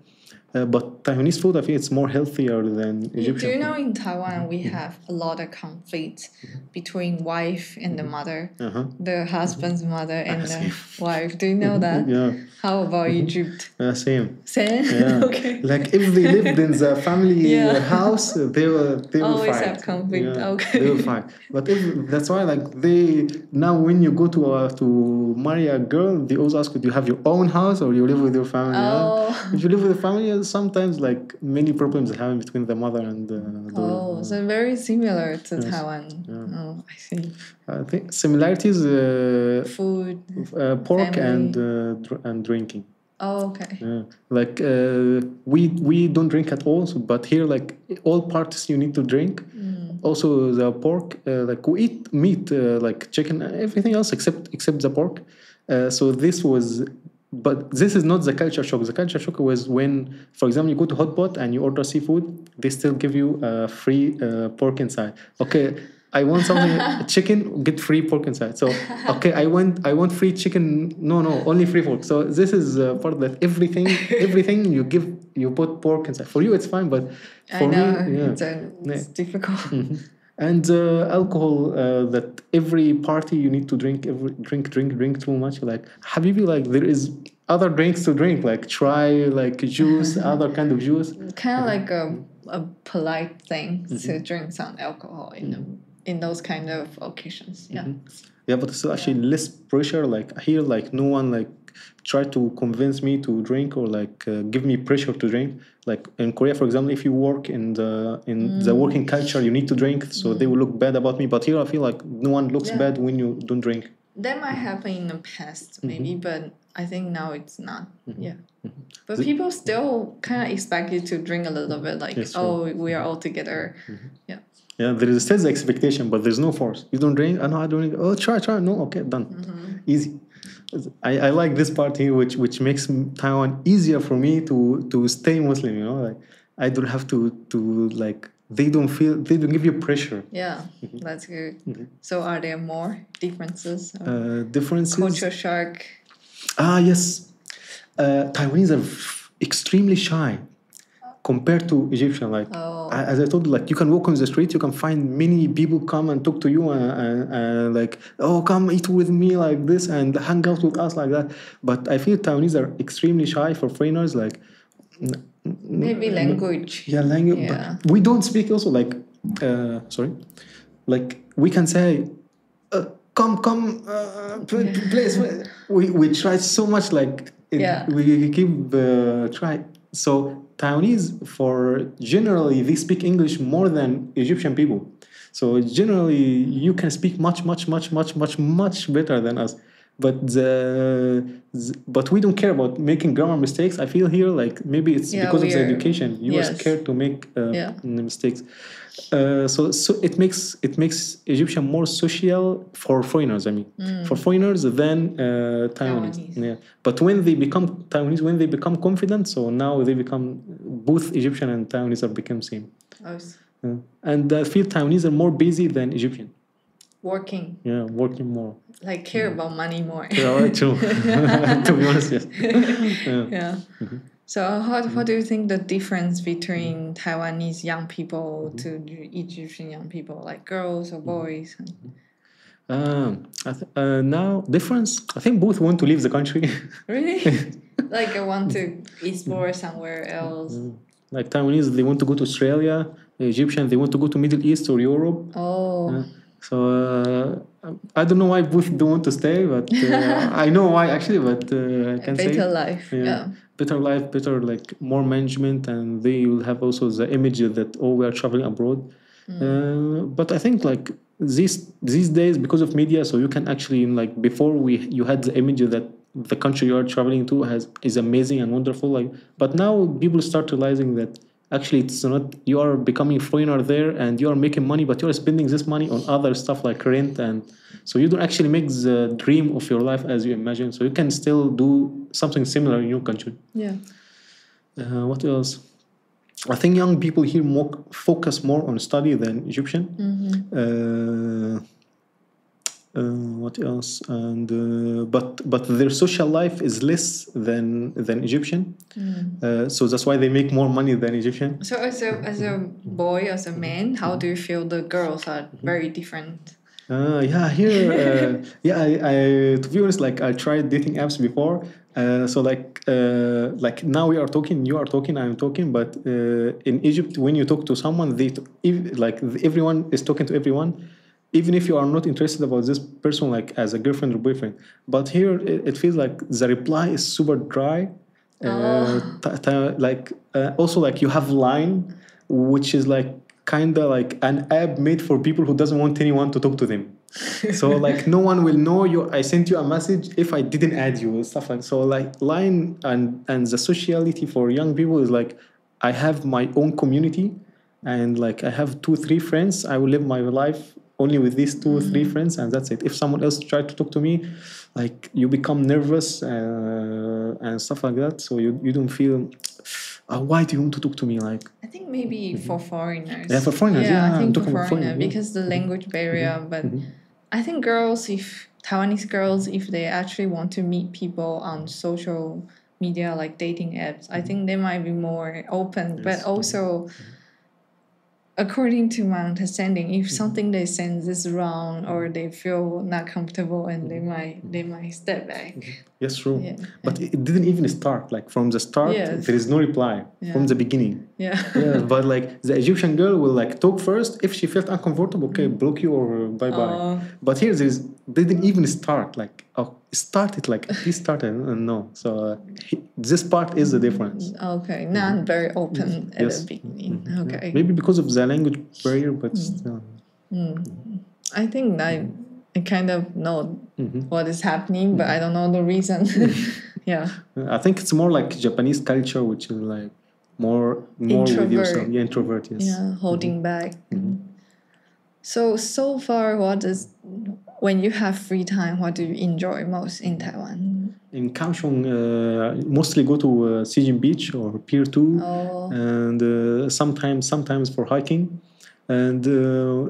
But Taiwanese food, I think it's more healthier than Egyptian Do you know food. in Taiwan we have a lot of conflict between wife and the mother, the husband's mother and the wife. Do you know that? Yeah. How about Egypt? Same. Same? Yeah. Okay. Like if they lived in the family house, they will Always fight. have conflict. Yeah, Okay. they will fight. But that's why like they now when you go to marry a girl, they always ask you, do you have your own house or you live with your family? Oh. If you live with the family, sometimes like many problems happen between the mother and the Oh, so very similar to Taiwan. Yeah. Oh, I see. I think similarities, Food, pork family. and drinking. Oh, okay. Yeah. Like we don't drink at all, but here like all parties you need to drink. Also the pork, like we eat meat, like chicken, everything else except the pork. So this was, but this is not the culture shock. The culture shock was when, for example, you go to Hotpot and you order seafood, they still give you free pork inside. Okay, I want something chicken, get free pork inside. So okay, I want free chicken. No, only free pork. So this is part that everything you put pork inside. For you it's fine, but for I know. me, yeah. It's difficult. And alcohol, that every party you need to drink too much. Like Habibi, like there is other drinks to drink, like try like juice, other kind of juice. Kind of like a polite thing to drink some alcohol in those kind of occasions. Yeah. Yeah, but it's actually less pressure. Like here, like no one like try to convince me to drink or like give me pressure to drink. Like in Korea, for example, if you work in the working culture, you need to drink, so they will look bad about me. But here, I feel like no one looks bad when you don't drink. That might happen in the past, maybe, but I think now it's not. Yeah. But people still kind of expect you to drink a little bit, like, oh, we are all together. Yeah. Yeah, there is still the expectation, but there's no force. You don't drink? No, I don't drink. Oh, try. No, okay, done. Easy. I like this part here, which makes Taiwan easier for me to stay Muslim. You know, like I don't have to like they don't give you pressure. Yeah, that's good. So are there more differences? Differences. Culture shock. Yes, Taiwanese are extremely shy compared to Egyptian. Like as I told you, like you can walk on the street, you can find many people come and talk to you and like, oh, come eat with me like this and hang out with us like that. But I feel Taiwanese are extremely shy for foreigners. Like Maybe language. Yeah, language. Yeah. But we don't speak also like, sorry, like we can say, come, place. We try so much like we keep try. So Taiwanese, for generally, they speak English more than Egyptian people. So generally, you can speak much better than us. But we don't care about making grammar mistakes. I feel here like maybe it's because of the education. You are scared to make mistakes. So it makes Egyptian more social for foreigners. I mean, for foreigners than Taiwanese. Yeah. But when they become Taiwanese, when they become confident, so now they become both Egyptian and Taiwanese are become same. And I feel Taiwanese are more busy than Egyptian. Working. Yeah, working more. Like care about money more. Yeah, true. To be honest, yes. Yeah. So what do you think the difference between Taiwanese young people to Egyptian young people, like girls or boys? Now difference. I think both want to leave the country. Really? Like I want to explore somewhere else. Like Taiwanese, they want to go to Australia. Egyptian, they want to go to Middle East or Europe. Oh. So I don't know why both don't want to stay, but I know why actually. But I can say better life. Yeah. Better life, better like more management, and they will have also the image that we are traveling abroad. But I think like these days because of media, so you can actually like before you had the image that the country you are traveling to is amazing and wonderful. Like, but now people start realizing that. Actually, it's not. You are becoming a foreigner there, and you are making money, but you are spending this money on other stuff like rent, and so you don't actually make the dream of your life as you imagine. So you can still do something similar in your country. Yeah. What else? I think young people here focus more on study than Egyptian. What else? And but their social life is less than Egyptian. So that's why they make more money than Egyptian. So as a boy, as a man, how do you feel the girls are very different? Here, I to be honest, like I tried dating apps before. So like now we are talking, you are talking, I am talking. But in Egypt, when you talk to someone, everyone is talking to everyone. Even if you are not interested about this person like as a girlfriend or boyfriend. But here it feels like the reply is super dry. Also like you have Line, which is like kind of like an app made for people who doesn't want anyone to talk to them. So like no one will know I sent you a message if I didn't add you, stuff like so. Like Line and the sociality for young people is like I have my own community and like I have 2-3 friends. I will live my life only with these 2-3 friends, and that's it. If someone else tried to talk to me, like you become nervous and stuff like that. So you don't feel. Why do you want to talk to me? Like I think maybe for foreigners. Yeah, for foreigners. Yeah, I think I'm for talking foreigners because the language barrier. But I think Taiwanese girls, if they actually want to meet people on social media like dating apps, I think they might be more open. Yes. But also. According to my understanding, if something they sense is wrong or they feel not comfortable, and they might step back. Yes, true. Yeah. But it didn't even start. Like from the start, there is no reply from the beginning. Yeah. But like the Egyptian girl will like talk first. If she felt uncomfortable, okay, block you or bye bye. But here didn't even start. Like started like he started no. So this part is the difference. Okay, not very open at the beginning. Okay. Maybe because of the language barrier, but still. I think I kind of know what is happening, but I don't know the reason. Yeah. I think it's more like Japanese culture, which is like more introvert. With yourself. Yeah, introvert. Yes. Yeah, holding back. So far, when you have free time, what do you enjoy most in Taiwan? In Kaohsiung, mostly go to Sijin Beach or Pier 2, and sometimes for hiking, and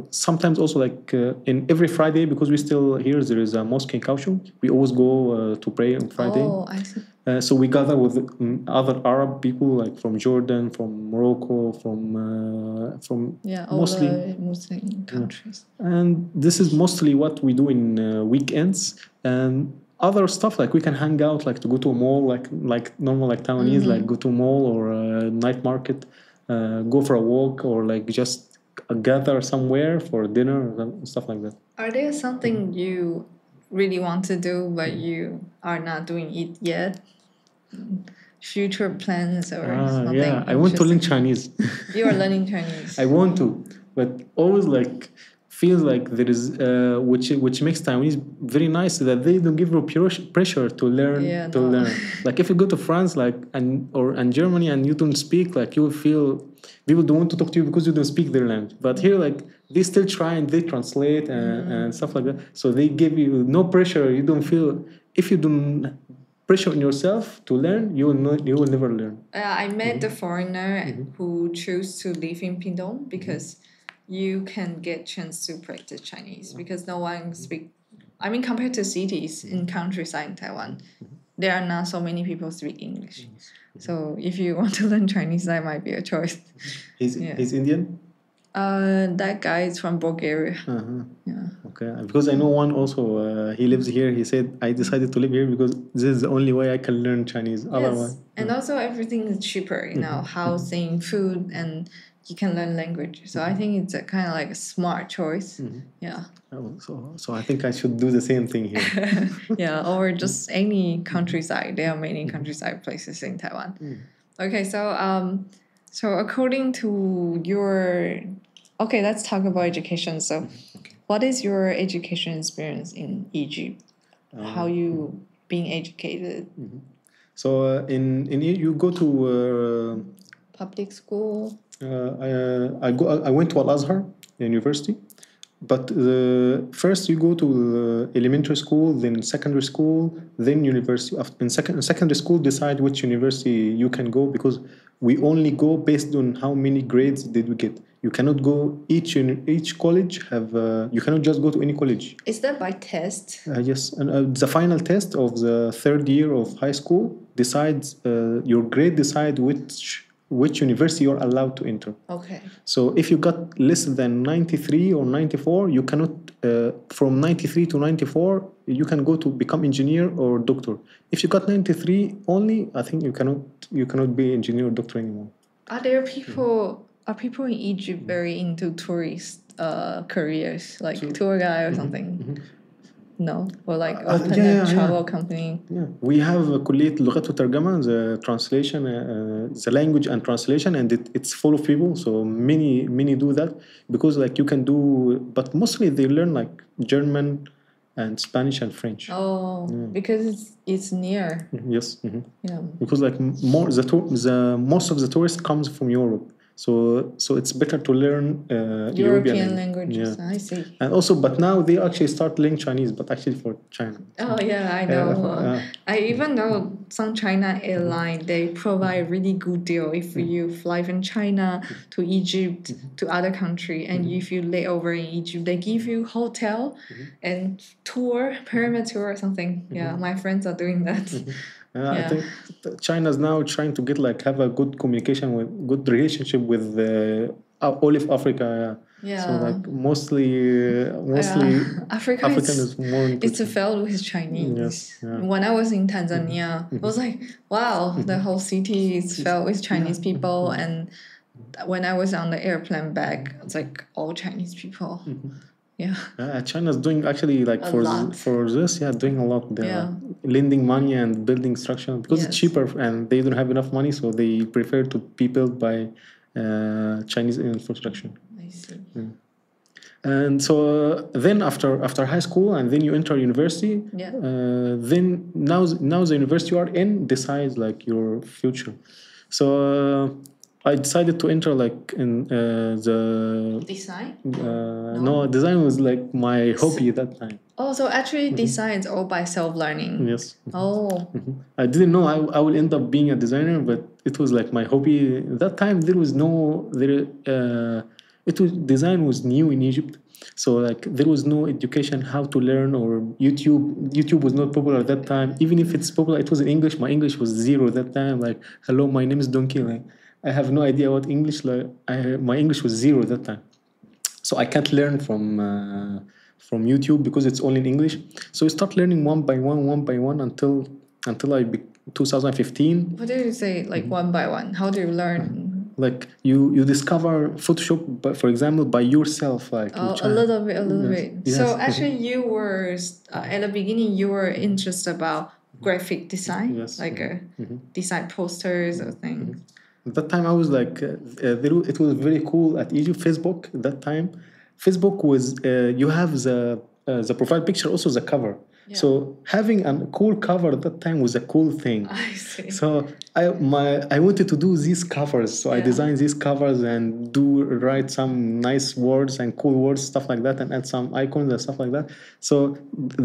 sometimes also like in every Friday, because we still here there is a mosque in Kaohsiung. We always go to pray on Friday. Oh, I see. So we gather with other Arab people like from Jordan, from Morocco, from mostly all the Muslim countries. And this is mostly what we do in weekends. And other stuff like we can hang out, like to go to a mall, like normal like Taiwanese, like go to a mall or a night market, go for a walk, or like just gather somewhere for dinner and stuff like that. Are there something you really want to do but you are not doing it yet? Future plans or something? Yeah, I want to learn Chinese. You are learning Chinese. I want to, but always like feels like there is which makes Taiwanese very nice that they don't give you pressure to learn learn. Like if you go to France and Germany and you don't speak, like you will feel people don't want to talk to you because you don't speak their language. But here like they still try and they translate and stuff like that. So they give you no pressure. You don't feel if you don't pressure on yourself to learn, you will never learn. I met the foreigner who chose to live in Pingdong because you can get chance to practice Chinese because no one speak. I mean, compared to cities in countryside in Taiwan, there are not so many people speak English. So if you want to learn Chinese, that might be a choice. He's Indian? That guy is from Bulgaria. Yeah. Okay, because I know one also. He lives here. He said, "I decided to live here because this is the only way I can learn Chinese." Yes. Otherwise, and also everything is cheaper. You know, housing, food, and you can learn language. So I think it's a kind of like a smart choice. Yeah. So I think I should do the same thing here. Yeah, or just any countryside. There are many countryside places in Taiwan. Okay, so according to your... Okay, let's talk about education. So what is your education experience in Egypt? How you being educated? So in you go to... Public school? I went to Al-Azhar University. But first you go to elementary school, then secondary school, then university. In secondary school, decide which university you can go because we only go based on how many grades did we get. You cannot go each college have. You cannot just go to any college. Is that by test? Yes, and the final test of the third year of high school decides your grade. Decide which university you're allowed to enter. Okay. So if you got less than 93 or 94, you cannot, from 93 to 94, you can go to become engineer or doctor. If you got 93 only, I think you cannot be engineer or doctor anymore. Are people in Egypt very into tourist careers, like tour guide or something? No, or like open a travel company. Yeah, we have كلية لغات وترجمة, the translation, the language and translation, and it's full of people. So many do that because like you can do, but mostly they learn like German and Spanish and French. Oh, because it's near. Yes. Yeah. Because like most of the tourists comes from Europe. So it's better to learn European languages. Yeah. I see. And also, but now they actually start learning Chinese, but actually for China. Oh yeah, I know. I even know some China airline, they provide really good deal if you fly from China to Egypt to other country, and if you lay over in Egypt, they give you hotel and tour, pyramid tour or something. Yeah, my friends are doing that. I think China's now trying to have a good good relationship with all of Africa. Yeah. So like mostly Africa is more into it's filled with Chinese. Yes. Yeah. When I was in Tanzania, I was like, wow, the whole city is filled with Chinese people. And when I was on the airplane back, it's like all Chinese people. Yeah. China's doing actually like for this, doing a lot. They're lending money and building structure because it's cheaper and they don't have enough money, so they prefer to be built by Chinese infrastructure. I see. And so then after high school and then you enter university. Then now the university you are in decides like your future. So I decided to enter like in the design. No, design was like my hobby at that time. Oh, so actually design is all by self-learning. Yes. Oh. I didn't know I will end up being a designer, but it was like my hobby. At that time design was new in Egypt. So like there was no education how to learn, or YouTube was not popular at that time. Even if it's popular, it was in English. My English was zero at that time. Like, hello, my name is Donkey. Like, I have no idea what English. Like, my English was zero at that time. So I can't learn from YouTube because it's all in English. So you start learning one by one until 2015. What do you say, like one by one? How do you learn? Like you discover Photoshop, but for example, by yourself, like you try. A little bit. Yes. So actually, you were at the beginning. You were interested about graphic design, Yes. like design posters or things. At that time, I was like, it was very cool at Egypt. Facebook at that time, Facebook was you have the profile picture, also the cover. Yeah. So having a cool cover at that time was a cool thing. I see. So I wanted to do these covers. So I designed these covers and write some nice words and cool words, stuff like that, and add some icons and stuff like that. So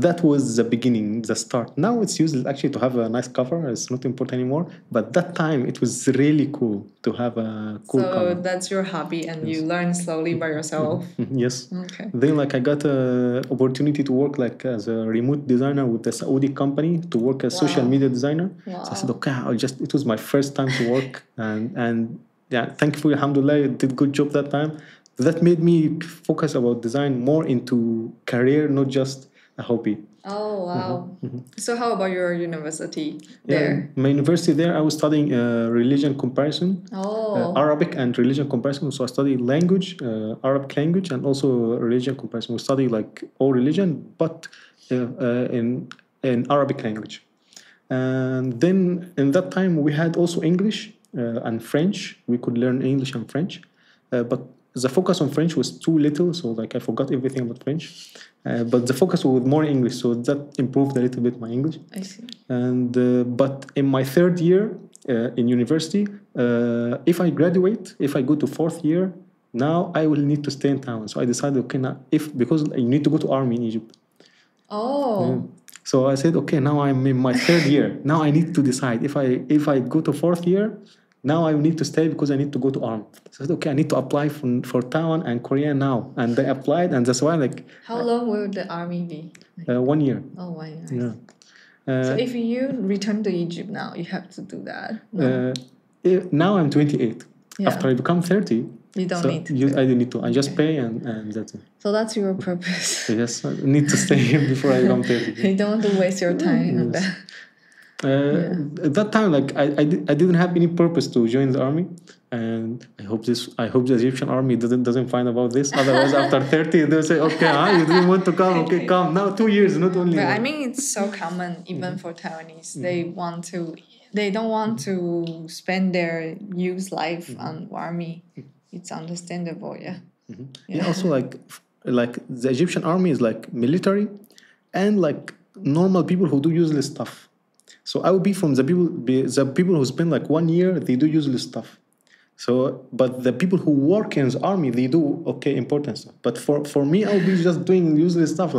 that was the beginning, the start. Now it's useless actually to have a nice cover. It's not important anymore. But that time it was really cool to have a cool cover. So that's your hobby, and you learn slowly by yourself. Yes. Okay. Then I got an opportunity to work as a remote designer with a Saudi company to work as social media designer. Wow. So I said, okay, it was my first time to work and yeah, thankfully, alhamdulillah, I did good job that time. That made me focus about design more into career, not just a hobby. Oh, wow. So how about your university there? My university there, I was studying religion comparison, Arabic and religion comparison. So I studied language, Arabic language, and also religion comparison. We study like all religion, but in Arabic language. And then in that time, we had also English and French. We could learn English and French, but the focus on French was too little, so I forgot everything about French. But the focus was more English, so that improved a little bit my English. I see. And but in my third year in university, if I graduate, if I go to fourth year, now I will need to stay in Taiwan. So I decided, okay, now because you need to go to army in Egypt. Oh. So I said, okay, now I'm in my third year. Now I need to decide if I go to fourth year. Now I need to stay because I need to go to ARM. So I said, okay, I need to apply for Taiwan and Korea now. And they applied, and that's why How long will the army be? 1 year. Oh, 1 year. Yeah. So if you return to Egypt now, you have to do that. No? Now I'm 28. Yeah. After I become 30, you don't need to. I don't need to. I just pay and that's it. So that's your purpose. I just need to stay here before I become 30. You don't want to waste your time on that. At that time, I didn't have any purpose to join the army, and I hope the Egyptian army doesn't find about this. Otherwise, after 30, they'll say, okay, you didn't want to come, okay, come. Now 2 years, not only. But I mean, it's so common even for Taiwanese. They don't want to spend their youth life on army. It's understandable, yeah. Yeah. Also, like the Egyptian army is like military, and like normal people who do useless stuff. So I would be from the people who spend like 1 year, they do useless stuff. So, but the people who work in the army, they do important stuff. But for me, I would be just doing useless stuff.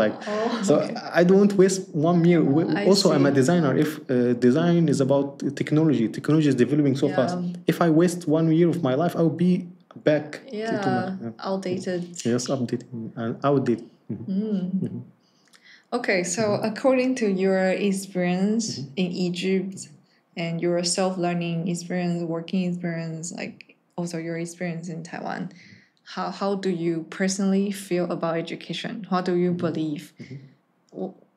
So I don't want to waste 1 year. Also, I'm a designer. If design is about technology is developing so fast. If I waste 1 year of my life, I would be back. Outdated. Yes, updated and outdated. Okay, so according to your experience in Egypt and your self-learning experience, working experience, like also your experience in Taiwan, how do you personally feel about education? How do you believe?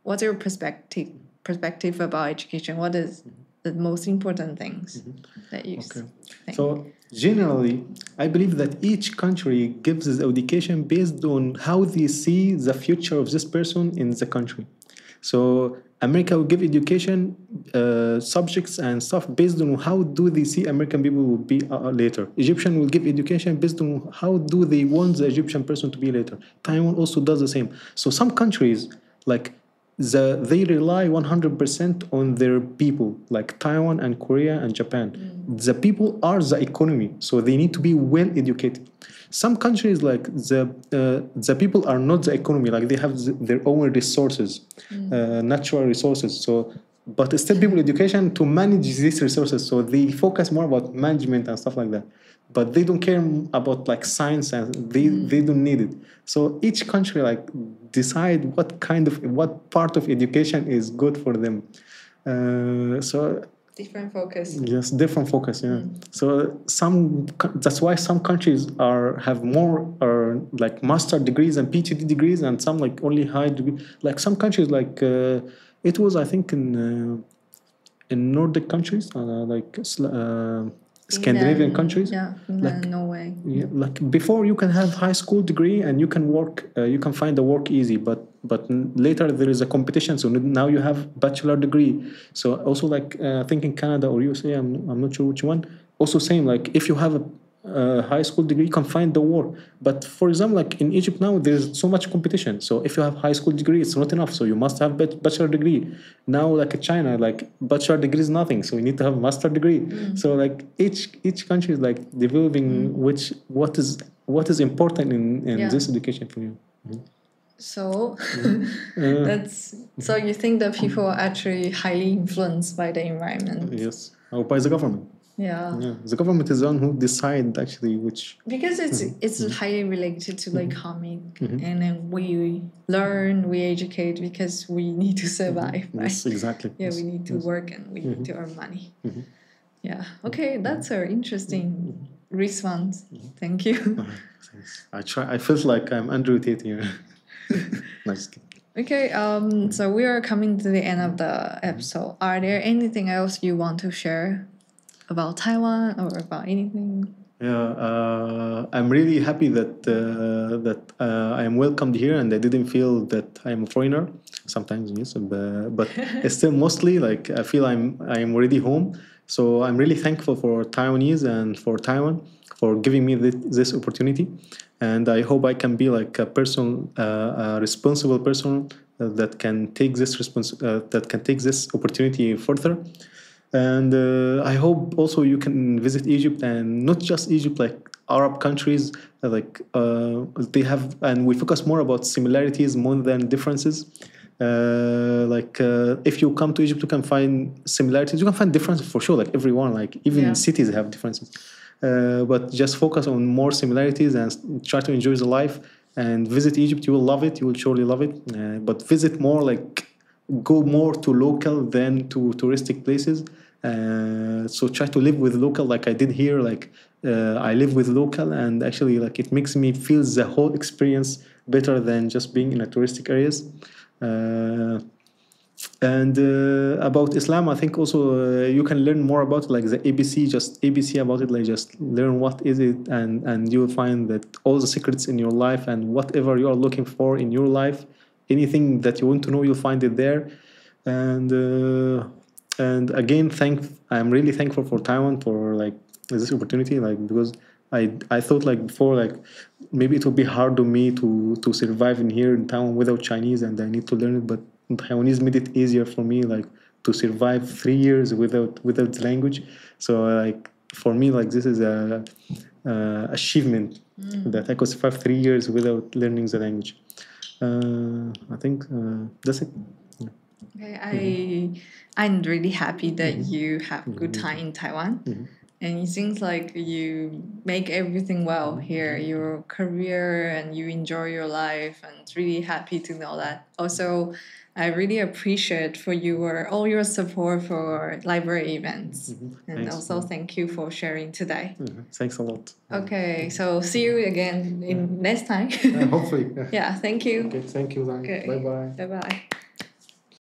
What's your perspective about education? What is the most important things that you think? So generally, I believe that each country gives its education based on how they see the future of this person in the country. So America will give education subjects and stuff based on how do they see American people will be later. Egyptian will give education based on how do they want the Egyptian person to be later. Taiwan also does the same. So some countries they rely 100% on their people, like Taiwan and Korea and Japan. The people are the economy, so they need to be well educated. Some countries, like the people are not the economy, like they have their own resources, natural resources. So, but still, people education to manage these resources. So they focus more about management and stuff like that. But they don't care about like science, and they don't need it. So each country decide what part of education is good for them. So different focus. Yes, different focus. Yeah. So that's why some countries have more like master degrees and PhD degrees, and some like only high degree. Like some countries, like it was I think in Nordic countries, Scandinavian countries. Yeah, Like Norway. yeah, like before you can have high school degree and you can work, you can find the work easy, but later there is a competition, so now you have bachelor degree. So also like I think in Canada or USA, I'm not sure which one, also same, like if you have a high school degree you can find the work. But for example, like in Egypt now there's so much competition, so if you have high school degree it's not enough, so you must have bachelor degree. Now like in China, like bachelor degree is nothing, so you need to have master degree. So like each country is like developing what is important in this education for you. So so you think that people are actually highly influenced by the environment? Yes, or by the government. Yeah. The government is the one who decide actually which, because it's highly related to the economic, and then we learn, we educate because we need to survive, right? Yes, exactly. Yeah, we need to work and we need to earn money. Yeah. Okay, that's an interesting response. Thank you. Thanks. I felt like I'm underrated here. Nice. Okay, so we are coming to the end of the episode. Are there anything else you want to share about Taiwan or about anything? Yeah, I'm really happy that I am welcomed here, and I didn't feel that I'm a foreigner. Sometimes yes, but still mostly like I feel I'm already home. So I'm really thankful for Taiwanese and for Taiwan for giving me this opportunity, and I hope I can be like a person, a responsible person that can take this opportunity further. And I hope also you can visit Egypt, and not just Egypt, like Arab countries, they have, and we focus more about similarities more than differences. If you come to Egypt, you can find similarities, you can find differences for sure, like everyone, like even cities have differences. But just focus on more similarities and try to enjoy the life and visit Egypt. You will love it, you will surely love it. But visit more, like go more to local than to touristic places. So try to live with local, like I did here. Like I live with local, and actually, like it makes me feel the whole experience better than just being in a touristic areas. And about Islam, I think also you can learn more about it, like the ABC about it. Like just learn what is it, and you will find that all the secrets in your life and whatever you are looking for in your life, anything that you want to know, you'll find it there. And again, I'm really thankful for Taiwan for like this opportunity, like because I thought like before, like maybe it would be hard on me to survive in here in Taiwan without Chinese, and I need to learn it. But Taiwanese made it easier for me, like to survive 3 years without the language. So like for me, like this is a achievement that I could survive 3 years without learning the language. I think that's it. Okay, I'm really happy that you have good time in Taiwan. And it seems like you make everything well here, your career, and you enjoy your life, and it's really happy to know that. Also, I really appreciate for all your support for library events. And Thanks. also thank you for sharing today. Thanks a lot. Okay, so see you again in next time. Hopefully. Yeah, thank you. Okay, thank you, Zang. Okay. Bye-bye. Bye-bye.